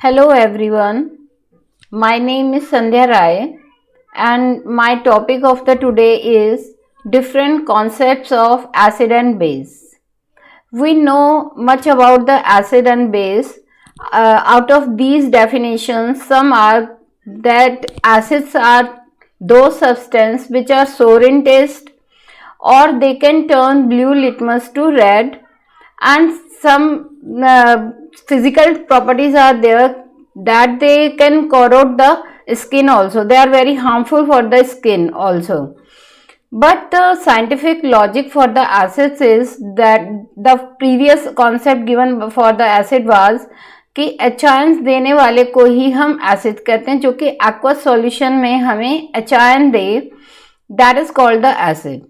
Hello everyone, my name is Sandhya Rai and my topic of the today is different concepts of acid and base. We know much about the acid and base. Out of these definitions, some are that acids are those substances which are sour in taste or they can turn blue litmus to red, and some physical properties are there that they can corrode the skin also. They are very harmful for the skin also. But the scientific logic for the acids is that the previous concept given for the acid was कि एचायंस देने वाले को ही हम acid कहते हैं, जो कि aqueous solution में हमें एचायन दे, that is called the acid.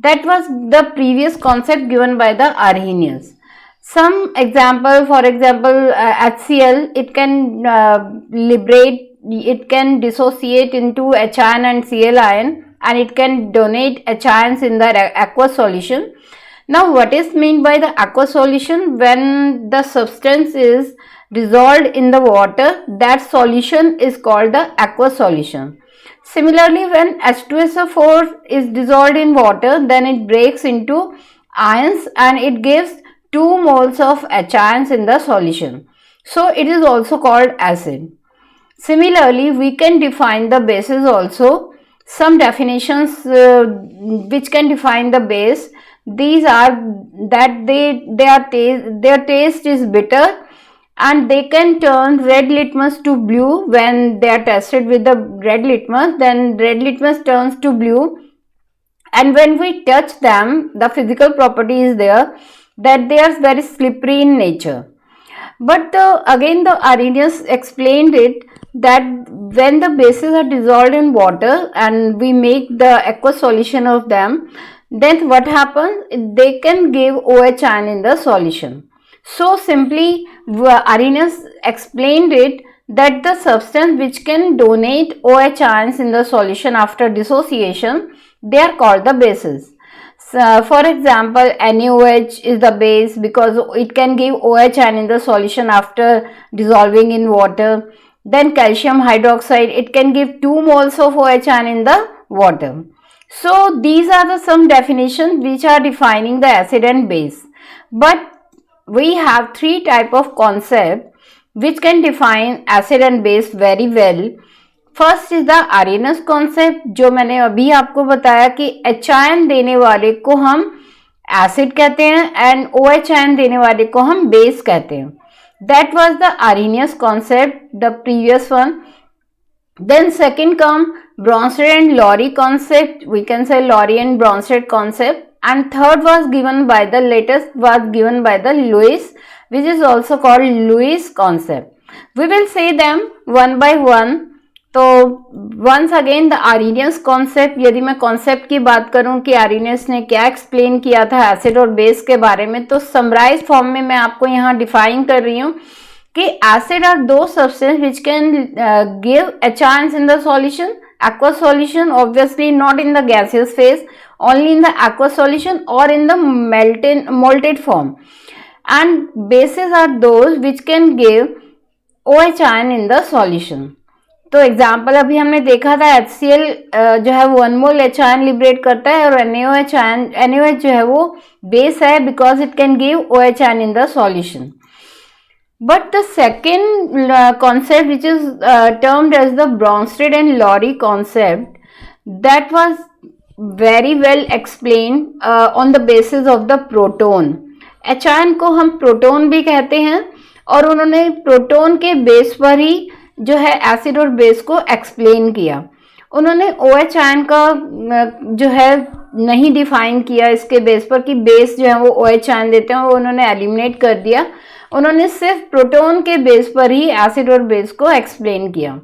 That was the previous concept given by the Arrhenius. Some example, for example, HCl, it can liberate, it can dissociate into H ion and Cl ion, and it can donate H ions in the aqueous solution. Now, what is meant by the aqueous solution? When the substance is dissolved in the water, that solution is called the aqueous solution. Similarly, when H2SO4 is dissolved in water, then it breaks into ions and it gives 2 moles of H ions in the solution. So, it is also called acid. Similarly, we can define the bases also. Some definitions which can define the base, these are that their taste is bitter, and they can turn red litmus to blue when they are tested with the red litmus. Then red litmus turns to blue, and when we touch them, the physical property is there that they are very slippery in nature. But again the Arrhenius explained it that when the bases are dissolved in water and we make the aqueous solution of them, then what happens? They can give OH ion in the solution. So simply Arrhenius explained it that the substance which can donate OH ions in the solution after dissociation, they are called the bases. So, for example, NaOH is the base because it can give OH ion in the solution after dissolving in water. Then calcium hydroxide, it can give 2 moles of OH ion in the water. So these are the some definitions which are defining the acid and base. But we have 3 type of concept which can define acid and base very well. First is the Arrhenius concept, जो मैंने अभी आपको बताया कि H ion देने वाले को हम एसिड कहते हैं एंड ओ एच आयन देने वाले को हम बेस कहते हैं. That was the Arrhenius concept, the previous one. Then second come Bronsted and Lowry concept, we can say Lowry and Bronsted concept. And third was given by the latest was given by the Lewis, which is also called Lewis concept. We will say them one by one. तो once again the Arrhenius concept, यदि मैं concept की बात करूं कि Arrhenius ने क्या explain किया था acid और base के बारे में, तो summarize form में मैं आपको यहाँ define कर रही हूँ कि acid are those substances which can give H ions in the solution, aqueous solution, obviously not in the gaseous phase, only in the aqueous solution or in the molten form. And bases are those which can give OH ion in the solution. तो example अभी हमने देखा था HCl जो है वो 1 मोल H ion liberate करता है, और NaOH जो है वो बेस है because it can give OH ion in the solution. But the second concept, which is termed as the Bronsted and Lowry concept, that was very well explained on the basis of the proton. H ion को हम proton भी कहते हैं, और उन्होंने proton के base पर ही जो है एसिड और बेस को एक्सप्लेन किया. उन्होंने OH आयन का जो है नहीं डिफाइन किया इसके बेस पर कि बेस जो है वो OH आयन देते हैं, वो उन्होंने एलिमिनेट कर दिया. उन्होंने सिर्फ प्रोटोन के बेस पर ही एसिड और बेस को एक्सप्लेन किया.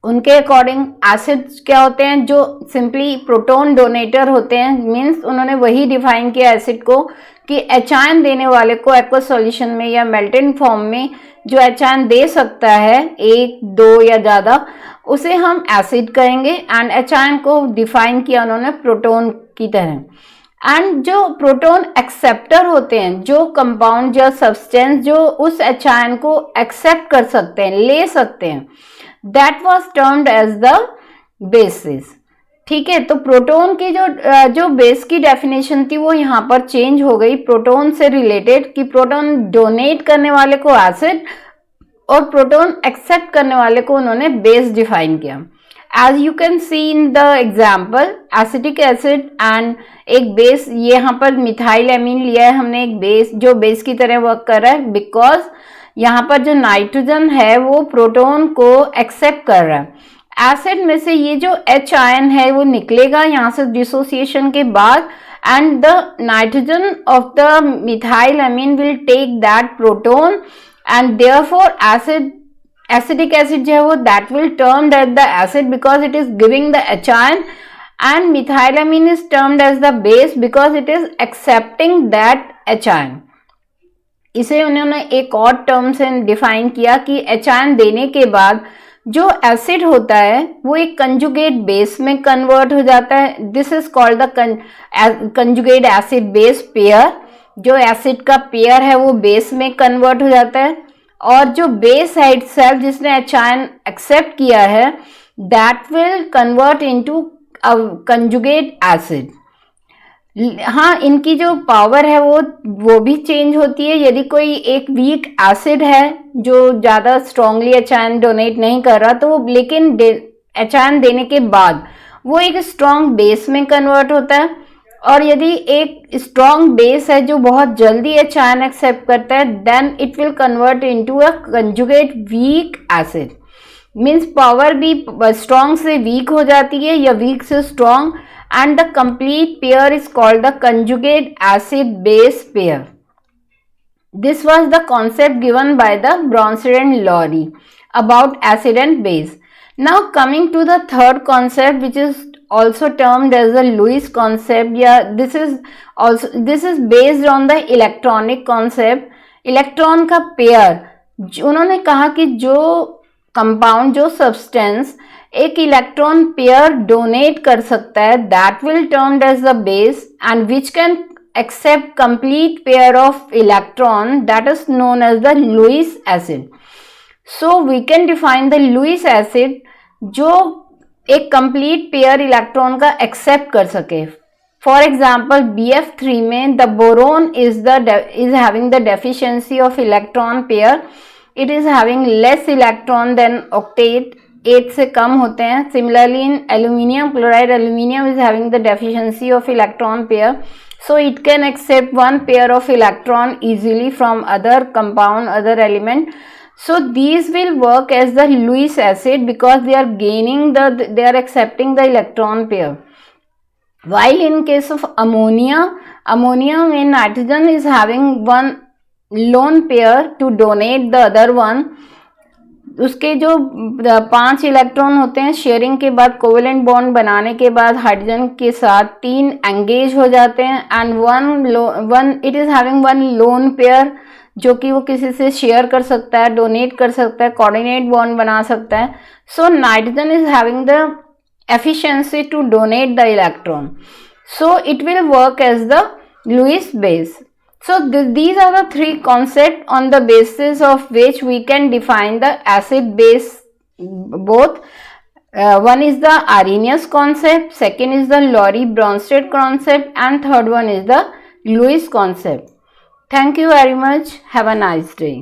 उनके अकॉर्डिंग एसिड्स क्या होते हैं, जो सिंपली प्रोटोन डोनेटर होते हैं, मीन्स उन्होंने वही डिफाइन किया एसिड को कि एच आयन देने वाले को एक्वस सॉल्यूशन में या मेल्टेड फॉर्म में जो एच आयन दे सकता है 1, 2 या ज़्यादा, उसे हम एसिड कहेंगे. एंड एच आयन को डिफाइन किया उन्होंने प्रोटोन की तरह. एंड जो प्रोटॉन एक्सेप्टर होते हैं, जो कंपाउंड या सब्सटेंस जो उस एच आयन को एक्सेप्ट कर सकते हैं, ले सकते हैं, that was termed as the basis. ठीक है, तो प्रोटॉन की जो बेस की डेफिनेशन थी वो यहाँ पर चेंज हो गई प्रोटॉन से रिलेटेड, कि प्रोटॉन डोनेट करने वाले को एसिड और प्रोटॉन एक्सेप्ट करने वाले को उन्होंने बेस डिफाइन किया। As you can see in the example, acetic acid and एक बेस, ये यहाँ पर मिथाइल एमीन लिया है हमने, एक बेस जो बेस की तरह वर्क कर रहा है, बिकॉज यहाँ पर जो नाइट्रोजन है वो प्रोटॉन को एक्सेप्ट कर रहा है। एसिड में से ये जो H आयन है वो निकलेगा यहाँ से डिसोसिएशन के बाद, and the nitrogen of the methylamine will take that proton, and therefore acidic acid जो है वो that will termed as the acid because it is giving the H ion, and methylamine is termed as the base because it is accepting that H ion. इसे उन्होंने एक और term से define किया कि H आयन देने के बाद जो एसिड होता है वो एक कंजुगेट बेस में कन्वर्ट हो जाता है। This is called the conjugate acid base pair. जो एसिड का पेयर है वो बेस में कन्वर्ट हो जाता है, और जो बेस है इटसेल्फ जिसने H आयन एक्सेप्ट किया है that will convert into conjugate acid. हाँ, इनकी जो पावर है वो भी चेंज होती है। यदि कोई एक वीक एसिड है जो ज़्यादा स्ट्रांगली H आयन डोनेट नहीं कर रहा, तो लेकिन H आयन देने के बाद वो एक स्ट्रांग बेस में कन्वर्ट होता है, और यदि एक स्ट्रांग बेस है जो बहुत जल्दी H आयन एक्सेप्ट करता है, then it will convert into a conjugate weak acid. Means power भी स्ट्रांग से वीक हो जाती है या वीक से strong, and the complete pair is called the conjugate acid base pair. This was the concept given by the Bronsted and Lowry about acid and base. Now coming to the third concept, which is also termed as the Lewis concept. Yeah, this is based on the electronic concept. Electron का pair, उन्होंने कहा कि जो compound, जो substance एक electron pair donate कर सकता है, that will termed as the base, and which can accept complete pair of electron, that is known as the Lewis acid. So we can define the Lewis acid जो एक complete pair electron का accept कर सके. For example BF3 में the boron is having the deficiency of electron pair. It is having less electron than octet, 8 से कम होते हैं. Similarly in aluminium chloride, aluminium is having the deficiency of electron pair, so it can accept one pair of electron easily from other compound, other element. So these will work as the Lewis acid because they are accepting the electron pair. While in case of ammonia when nitrogen is having one lone pair to donate the other one, उसके जो 5 electron होते हैं sharing के बाद, covalent bond बनाने के बाद hydrogen के साथ 3 एंगेज हो जाते हैं, and one it is having one lone pair जो कि वो किसी से शेयर कर सकता है, डोनेट कर सकता है, कोऑर्डिनेट बॉन्ड बना सकता है. So nitrogen is having the efficiency to donate the electron, so it will work as the Lewis base. So these are the 3 concepts on the basis of which we can define the acid base both. One is the Arrhenius concept, second is the Lowry-Bronsted concept, and third one is the Lewis concept. Thank you very much. Have a nice day.